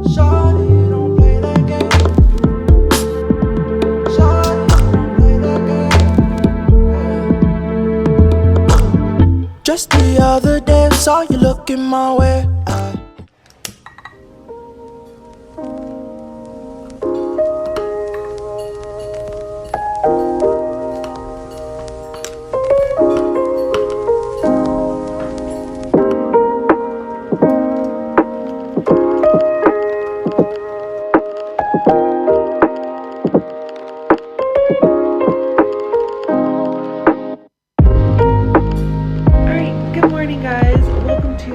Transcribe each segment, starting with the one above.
Shawty, don't play that game. Shawty, don't play that game. Just the other day, I saw you looking my way.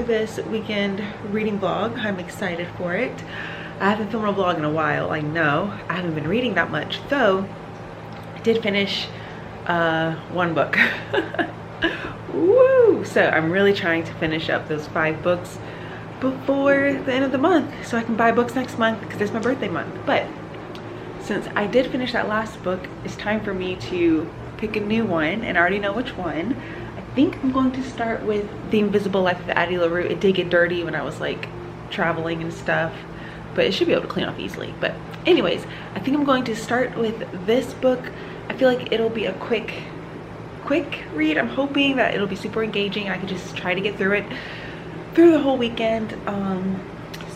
This weekend reading vlog. I'm excited for it. I haven't filmed a vlog in a while. I know I haven't been reading that much, though I did finish one book. Woo! So I'm really trying to finish up those 5 books before the end of the month so I can buy books next month because it's my birthday month. But since I did finish that last book, it's time for me to pick a new one, and I already know which one. I think I'm going to start with The Invisible Life of Addie LaRue. It did get dirty when I was like traveling and stuff, but it should be able to clean off easily. But anyways, I think I'm going to start with this book. I feel like it'll be a quick read. I'm hoping that it'll be super engaging. I can just try to get through it through the whole weekend.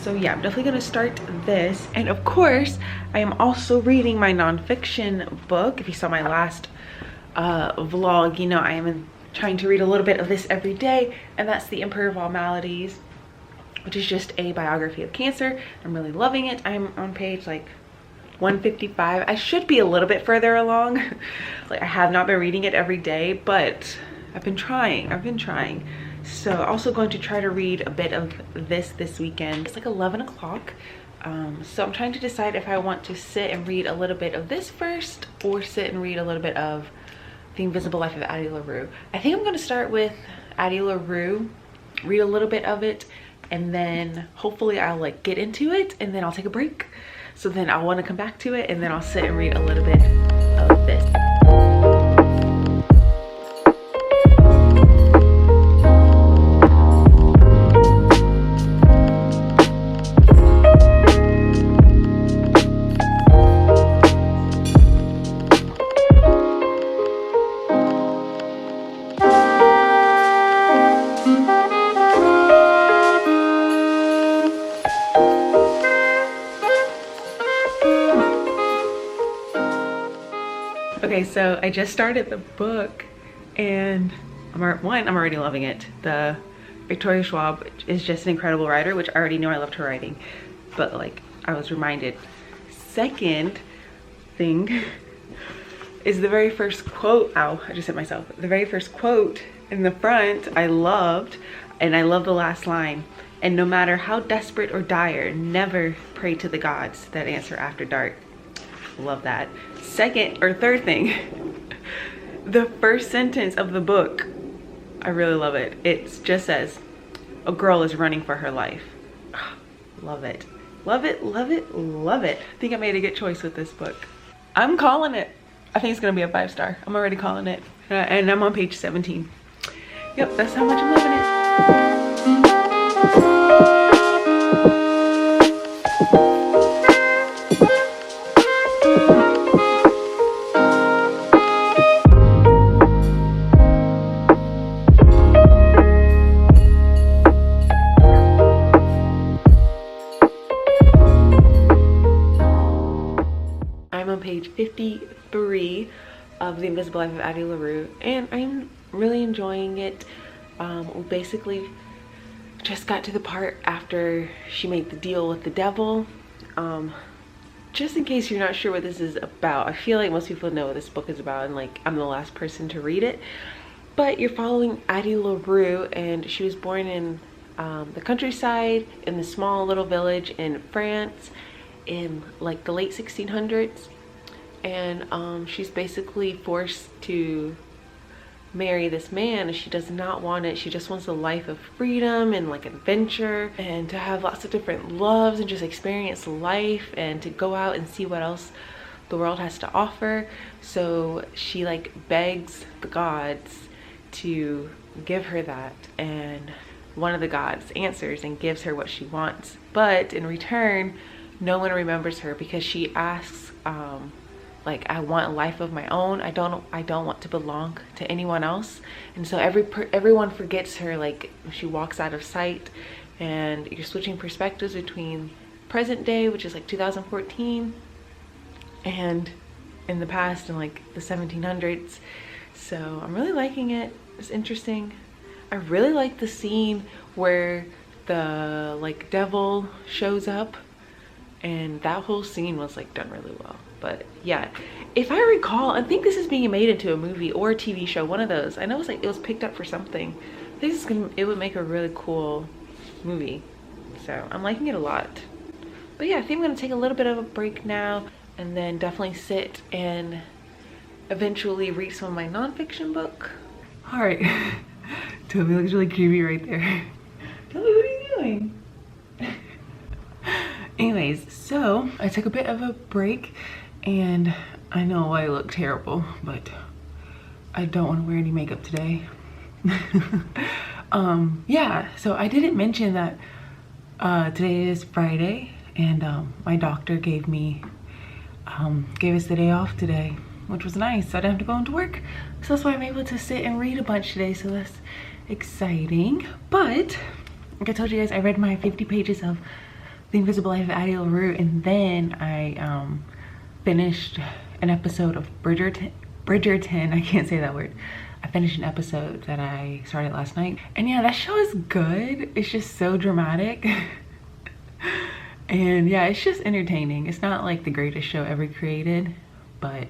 So yeah, I'm definitely gonna start this. And of course, I am also reading my nonfiction book. If you saw my last vlog, you know I am trying to read a little bit of this every day, and that's The Emperor of All Maladies, which is just a biography of cancer. I'm really loving it. I'm on page like 155. I should be a little bit further along. Like, I have not been reading it every day, but I've been trying. So also going to try to read a bit of this weekend. It's like 11 o'clock. So I'm trying to decide if I want to sit and read a little bit of this first, or sit and read a little bit of The Invisible Life of Addie LaRue. I think I'm going to start with Addie LaRue, read a little bit of it, and then hopefully I'll like get into it, and then I'll take a break. So then I'll want to come back to it, and then I'll sit and read a little bit of this. Okay, so I just started the book, and I'm already loving it. The Victoria Schwab is just an incredible writer, which I already knew I loved her writing, but like I was reminded. Second thing is the very first quote. Ow, I just hit myself. The very first quote in the front I loved, and I love the last line. And no matter how desperate or dire, never pray to the gods that answer after dark. Love that. Third thing, the first sentence of the book, I really love it. It just says, a girl is running for her life. Love it. Love it, love it, love it. I think I made a good choice with this book. I'm calling it. I think it's gonna be a 5-star. I'm already calling it. And I'm on page 17. Yep, that's how much I'm loving it. Page 53 of The Invisible Life of Addie LaRue, and I'm really enjoying it. We basically just got to the part after she made the deal with the devil. Just in case you're not sure what this is about, I feel like most people know what this book is about, and like I'm the last person to read it, but you're following Addie LaRue, and she was born in the countryside in the small little village in France in like the late 1600s. And she's basically forced to marry this man, and she does not want it. She just wants a life of freedom and like adventure, and to have lots of different loves and just experience life, and to go out and see what else the world has to offer. So she like begs the gods to give her that, and one of the gods answers and gives her what she wants, but in return no one remembers her because she asks like, I want a life of my own. I don't want to belong to anyone else. And so everyone forgets her, like she walks out of sight, and you're switching perspectives between present day, which is like 2014, and in the past in like the 1700s. So I'm really liking it. It's interesting. I really like the scene where the like devil shows up, and that whole scene was like done really well. But yeah, if I recall, I think this is being made into a movie or a TV show, one of those. I know it was picked up for something. I think it would make a really cool movie. So I'm liking it a lot. But yeah, I think I'm gonna take a little bit of a break now, and then definitely sit and eventually read some of my nonfiction book. All right, Toby looks really creepy right there. Toby, what are you doing? Anyways, so I took a bit of a break, and I know I look terrible, but I don't want to wear any makeup today. Yeah, so I didn't mention that today is Friday, and my doctor gave us the day off today, which was nice, so I didn't have to go into work. So that's why I'm able to sit and read a bunch today, so that's exciting. But like I told you guys, I read my 50 pages of The Invisible Life of Addie LaRue, and then I finished an episode of Bridgerton. I can't say that word. I finished an episode that I started last night, and yeah, that show is good. It's just so dramatic. And yeah, it's just entertaining. It's not like the greatest show ever created, but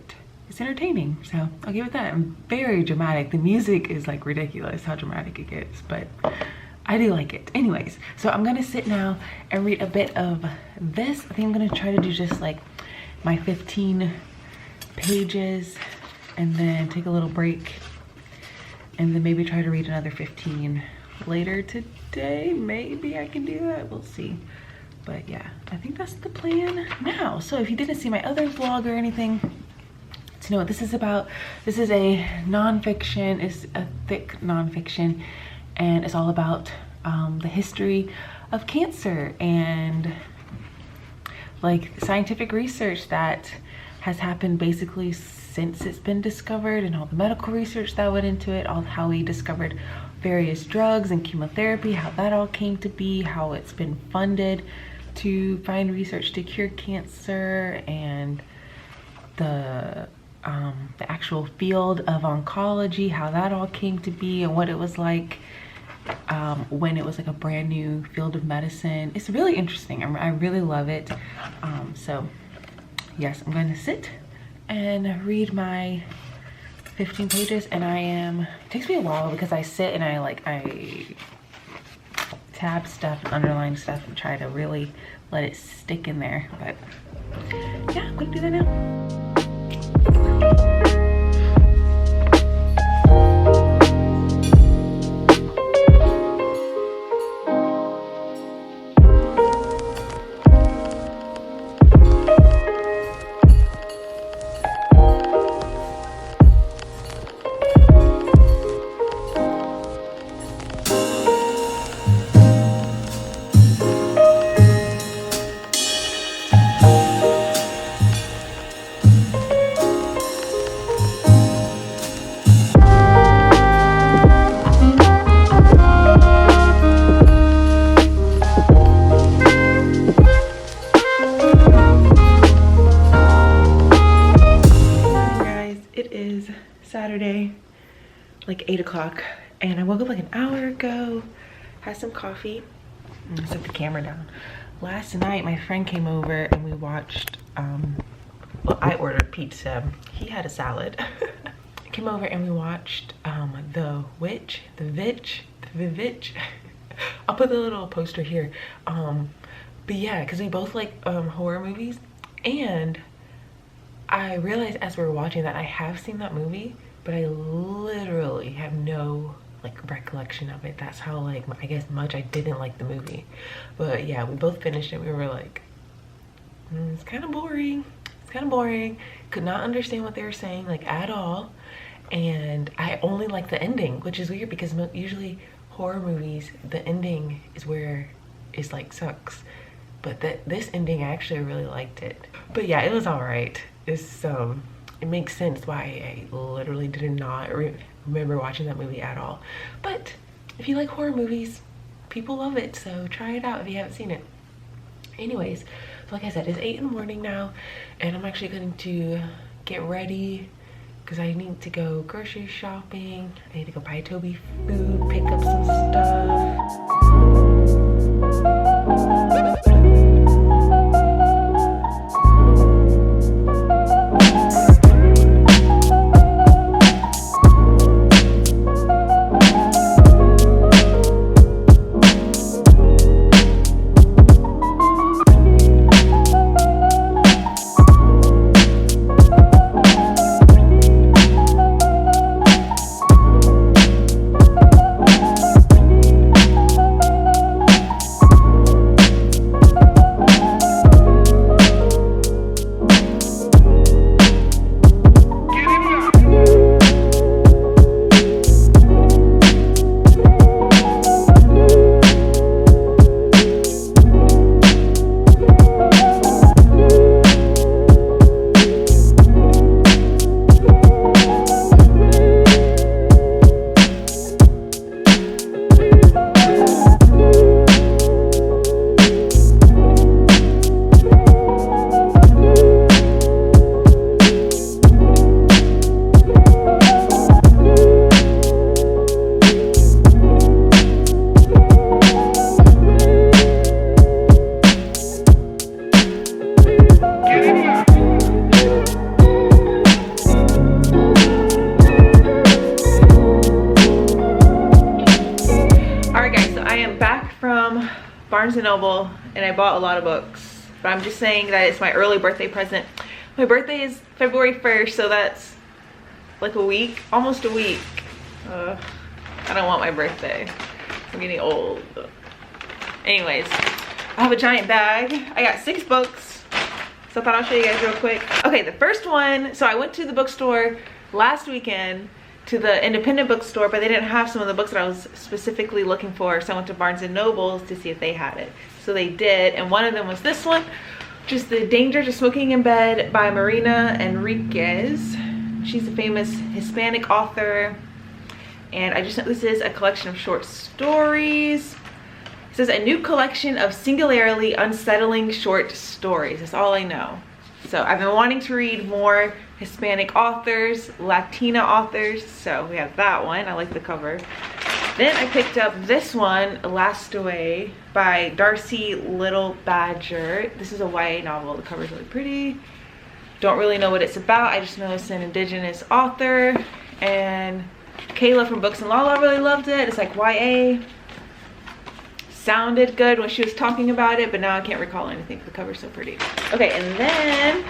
it's entertaining, so I'll give it that. And very dramatic. The music is like ridiculous how dramatic it gets, but I do like it. Anyways, so I'm gonna sit now and read a bit of this. I think I'm gonna try to do just like my 15 pages and then take a little break, and then maybe try to read another 15 later today. Maybe I can do that, we'll see. But yeah, I think that's the plan now. So if you didn't see my other vlog or anything to know what this is about, this is a nonfiction. It's a thick nonfiction, and it's all about the history of cancer and like scientific research that has happened basically since it's been discovered, and all the medical research that went into it, all how we discovered various drugs and chemotherapy, how that all came to be, how it's been funded to find research to cure cancer, and the actual field of oncology, how that all came to be, and what it was like when it was like a brand new field of medicine. It's really interesting. I really love it. So yes, I'm going to sit and read my 15 pages, and it takes me a while because I sit and I tab stuff and underline stuff and try to really let it stick in there. But yeah, I'm gonna do that now. Saturday, like 8 o'clock, and I woke up like an hour ago, had some coffee, and set the camera down. Last night my friend came over and we watched, well, I ordered pizza, he had a salad. Came over and we watched The Witch. I'll put the little poster here. But yeah, because we both like horror movies, and I realized as we were watching that I have seen that movie, but I literally have no like recollection of it. That's how like I guess much I didn't like the movie. But yeah, we both finished it. We were like, it's kind of boring. It's kind of boring. Could not understand what they were saying like at all. And I only like the ending, which is weird because usually horror movies, the ending is where it's like sucks. But this ending, I actually really liked it. But yeah, it was alright. It makes sense why I literally did not remember watching that movie at all. But if you like horror movies, people love it, so try it out if you haven't seen it. Anyways, so like I said, it's 8 in the morning now, and I'm actually going to get ready because I need to go grocery shopping. I need to go buy Toby food, pick up some stuff. Barnes & Noble, and I bought a lot of books, but I'm just saying that it's my early birthday present. My birthday is February 1st, so that's like a week, almost a week. I don't want my birthday. I'm getting old. Anyways, I have a giant bag. I got 6 books, so I thought I'll show you guys real quick. Okay, the first one, so I went to the bookstore last weekend, to the independent bookstore, but they didn't have some of the books that I was specifically looking for, so I went to Barnes & Noble's to see if they had it. So they did, and one of them was this one, which is The Dangers of Smoking in Bed by Marina Enriquez. She's a famous Hispanic author, and I just know this is a collection of short stories. It says a new collection of singularly unsettling short stories. That's all I know. So I've been wanting to read more Hispanic authors, Latina authors, so we have that one. I like the cover. Then I picked up this one, Last Away by Darcy Little Badger. This is a YA novel. The cover's really pretty. Don't really know what it's about. I just know it's an indigenous author, and Kayla from Books and Lala really loved it. It's like YA. Sounded good when she was talking about it, but now I can't recall anything. The cover's so pretty. Okay, and then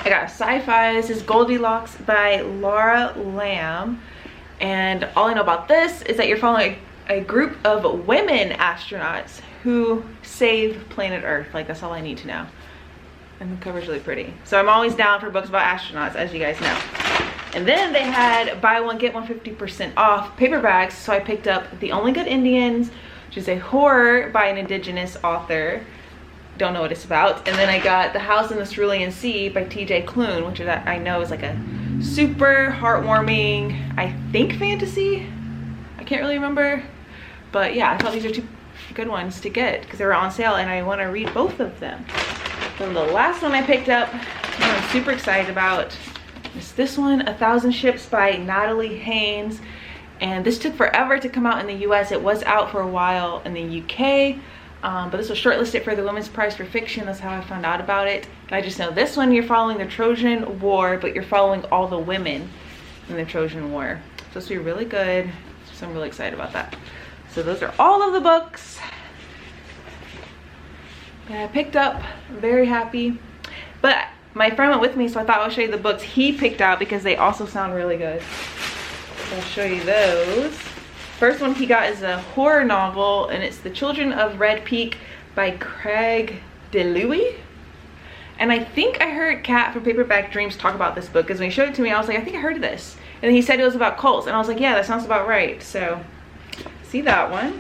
I got a sci-fi. This is Goldilocks by Laura Lamb. And all I know about this is that you're following a group of women astronauts who save planet Earth. Like, that's all I need to know. And the cover's really pretty. So I'm always down for books about astronauts, as you guys know. And then they had buy one, get one 50% off paperbacks. So I picked up The Only Good Indians, which is a horror by an indigenous author. Don't know what it's about. And then I got The House in the Cerulean Sea by TJ Klune, which is, I know is like a super heartwarming, I think, fantasy. I can't really remember. But yeah, I thought these are 2 good ones to get because they were on sale and I want to read both of them. Then the last one I picked up, I'm super excited about, is this one, 1,000 Ships by Natalie Haynes. And this took forever to come out in the US. It was out for a while in the UK, but this was shortlisted for the Women's Prize for Fiction. That's how I found out about it. And I just know this one, you're following the Trojan War, but you're following all the women in the Trojan War. So it's supposed to be really good, so I'm really excited about that. So those are all of the books that I picked up. I'm very happy. But my friend went with me, so I thought I'll show you the books he picked out because they also sound really good. I'll show you those. First one he got is a horror novel, and it's The Children of Red Peak by Craig DeLuey. And I think I heard Kat from Paperback Dreams talk about this book because when he showed it to me, I was like, I think I heard of this. And then he said it was about cults, and I was like, yeah, that sounds about right. So see that one.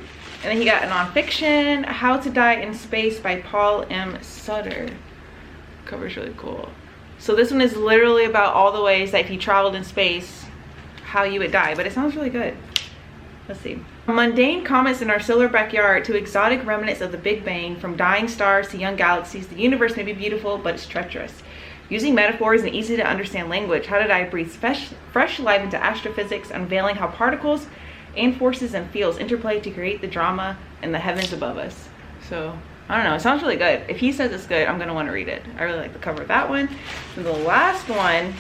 And then he got a nonfiction, How to Die in Space by Paul M. Sutter. Cover's really cool. So this one is literally about all the ways that if you traveled in space, how you would die, but it sounds really good. Let's see. From mundane comets in our solar backyard to exotic remnants of the Big Bang, from dying stars to young galaxies, the universe may be beautiful, but it's treacherous. Using metaphors and easy to understand language, How to Die breathes fresh life into astrophysics, unveiling how particles and forces and fields interplay to create the drama in the heavens above us. So, I don't know, it sounds really good. If he says it's good, I'm gonna wanna read it. I really like the cover of that one. And the last one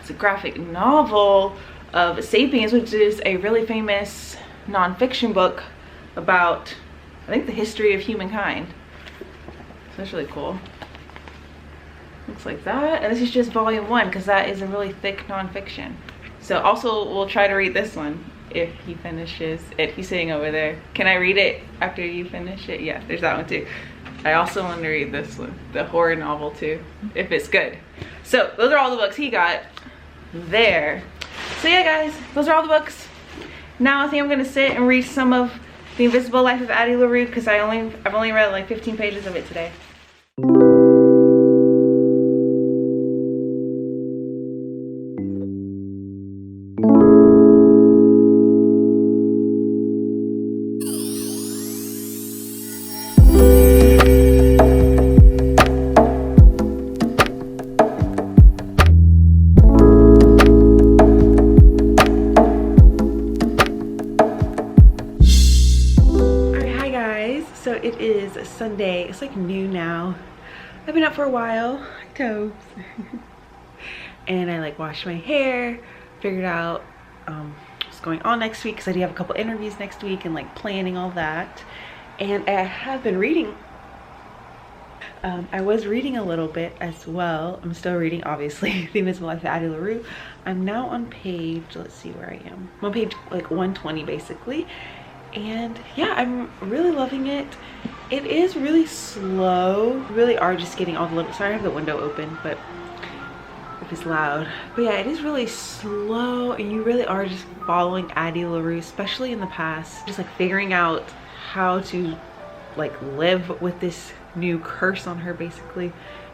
is a graphic novel of Sapiens, which is a really famous nonfiction book about, I think, the history of humankind. So that's really cool. Looks like that. And this is just volume 1 because that is a really thick nonfiction. So also we'll try to read this one if he finishes it. He's sitting over there. Can I read it after you finish it? Yeah, there's that one too. I also want to read this one, the horror novel too, if it's good. So those are all the books he got there. So yeah guys, those are all the books. Now I think I'm gonna sit and read some of The Invisible Life of Addie LaRue because I've only read like 15 pages of it today. So it is Sunday. It's like noon now. I've been up for a while. Toes. And I like washed my hair, figured out what's going on next week because I do have a couple interviews next week and like planning all that. And I have been reading. I was reading a little bit as well. I'm still reading, obviously, The Invisible Life of Addie LaRue. I'm now on page, let's see where I am. I'm on page like 120 basically. And yeah, I'm really loving it. It is really slow. You really are just getting all the little, sorry I have the window open, but if it's loud. But yeah, it is really slow and you really are just following Addie LaRue, especially in the past. Just like figuring out how to like live with this new curse on her basically.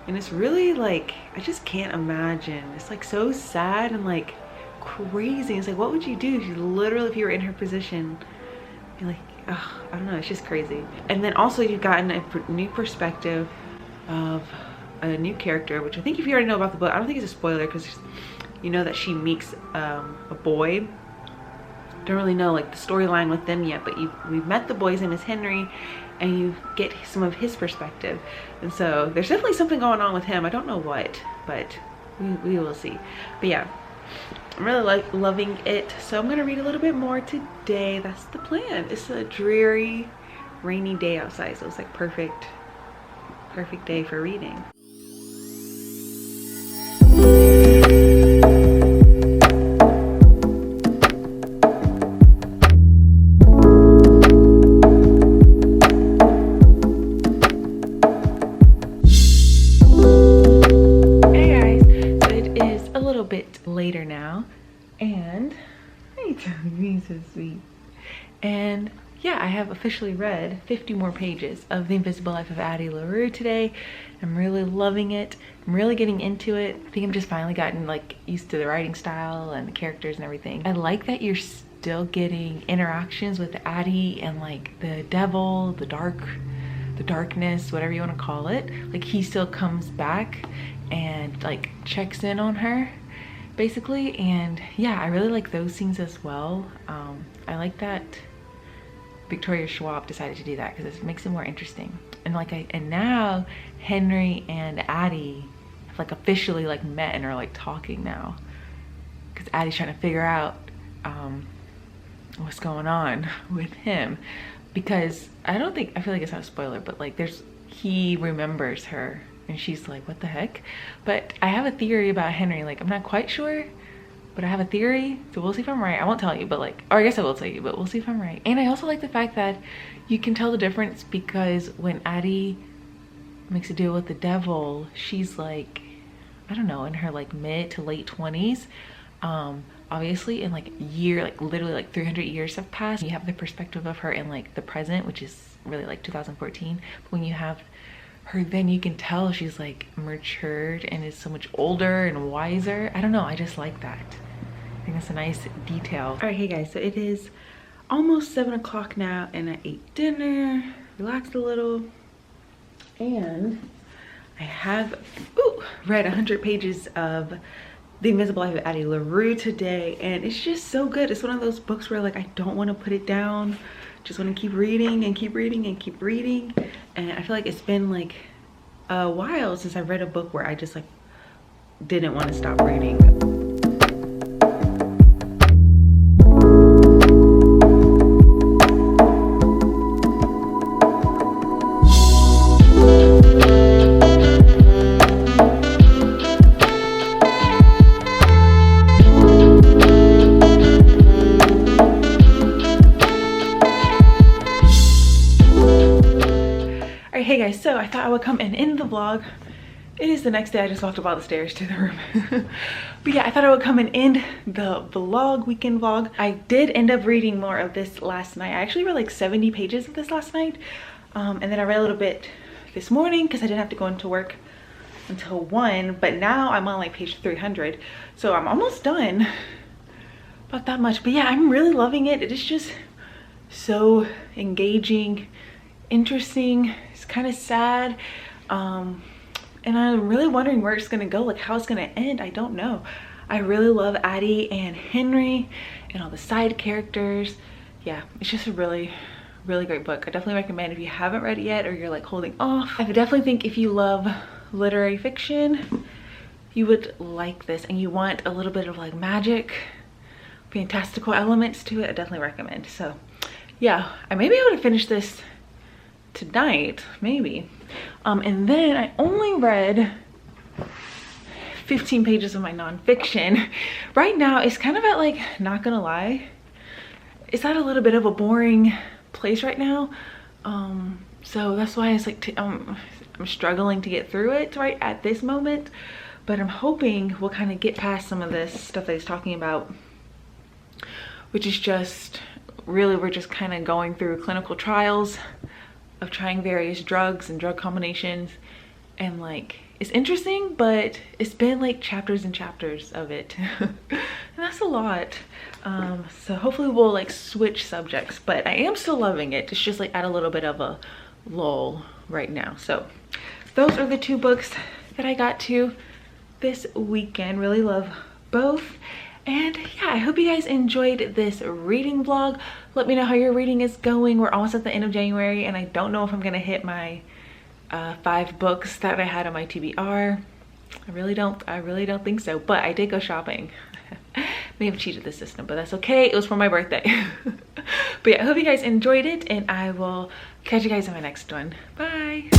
And it's really like, I just can't imagine. It's like so sad and like crazy. It's like, what would you do if you literally, if you were in her position? Like, oh, I don't know, it's just crazy. And then also you've gotten a new perspective of a new character, which I think if you already know about the book, I don't think it's a spoiler because you know that she meets a boy. Don't really know like the storyline with them yet, but we've met the boy's name is Henry and you get some of his perspective. And so there's definitely something going on with him. I don't know what, but we will see. But yeah, I'm really loving it. So I'm gonna read a little bit more today. That's the plan. It's a dreary, rainy day outside, so it's like perfect day for reading. Later now, and hey, he's so sweet. And yeah, I have officially read 50 more pages of The Invisible Life of Addie LaRue today. I'm really loving it. I'm really getting into it. I think I'm just finally gotten like used to the writing style and the characters and everything. I like that you're still getting interactions with Addie and like the devil, the darkness, whatever you want to call it. Like he still comes back and like checks in on her basically. And yeah, I really like those scenes as well. I like that Victoria Schwab decided to do that because it makes it more interesting. And like and now Henry and Addie have like officially like met and are like talking now because Addie's trying to figure out what's going on with him, because I feel like it's not a spoiler, but like he remembers her and she's like, what the heck? But I have a theory about Henry. Like, I'm not quite sure, but I have a theory. So we'll see if I'm right. I won't tell you, but like, or I guess I will tell you, but we'll see if I'm right. And I also like the fact that you can tell the difference because when Addie makes a deal with the devil, she's like, I don't know, in her like mid to late 20s. Obviously in like year, like literally like 300 years have passed. You have the perspective of her in like the present, which is really like 2014. But when you have her then, you can tell she's like matured and is so much older and wiser. I don't know, I just like that. I think that's a nice detail. All right, hey guys, so it is almost 7 o'clock now, and I ate dinner, relaxed a little, and I have read 100 pages of The Invisible Life of Addie LaRue today, and it's just so good. It's one of those books where like I don't want to put it down, just want to keep reading and keep reading and keep reading. And I feel like it's been like a while since I read a book where I just like didn't want to stop reading. Hey guys, so I thought I would come and end the vlog. It is the next day. I just walked up all the stairs to the room. But yeah, I thought I would come and end the vlog, weekend vlog. I did end up reading more of this last night. I actually read like 70 pages of this last night. And then I read a little bit this morning because I didn't have to go into work until 1. But now I'm on like page 300. So I'm almost done. About that much. But yeah, I'm really loving it. It is just so engaging, interesting. It's kind of sad, and I'm really wondering where it's gonna go, like how it's gonna end. I don't know. I really love Addie and Henry and all the side characters. Yeah, it's just a really great book. I definitely recommend if you haven't read it yet or you're like holding off. I definitely think if you love literary fiction, you would like this, and you want a little bit of like magic, fantastical elements to it. I definitely recommend. So yeah, I may be able to finish this tonight, maybe. And then I only read 15 pages of my nonfiction. Right now it's kind of at like, not gonna lie, it's at a little bit of a boring place right now. So that's why it's like I'm struggling to get through it right at this moment, but I'm hoping we'll kind of get past some of this stuff that he's talking about, which is just really, we're just kind of going through clinical trials of trying various drugs and drug combinations, and like it's interesting, but it's been like chapters and chapters of it. And that's a lot. So hopefully we'll like switch subjects, but I am still loving it. It's just like at a little bit of a lull right now. So those are the 2 books that I got to this weekend. Really love both. And yeah, I hope you guys enjoyed this reading vlog. Let me know how your reading is going. We're almost at the end of January, and I don't know if I'm gonna hit my 5 books that I had on my TBR. I really don't think so, but I did go shopping. May have cheated the system, but that's okay. It was for my birthday. But yeah, I hope you guys enjoyed it, and I will catch you guys in my next one. Bye.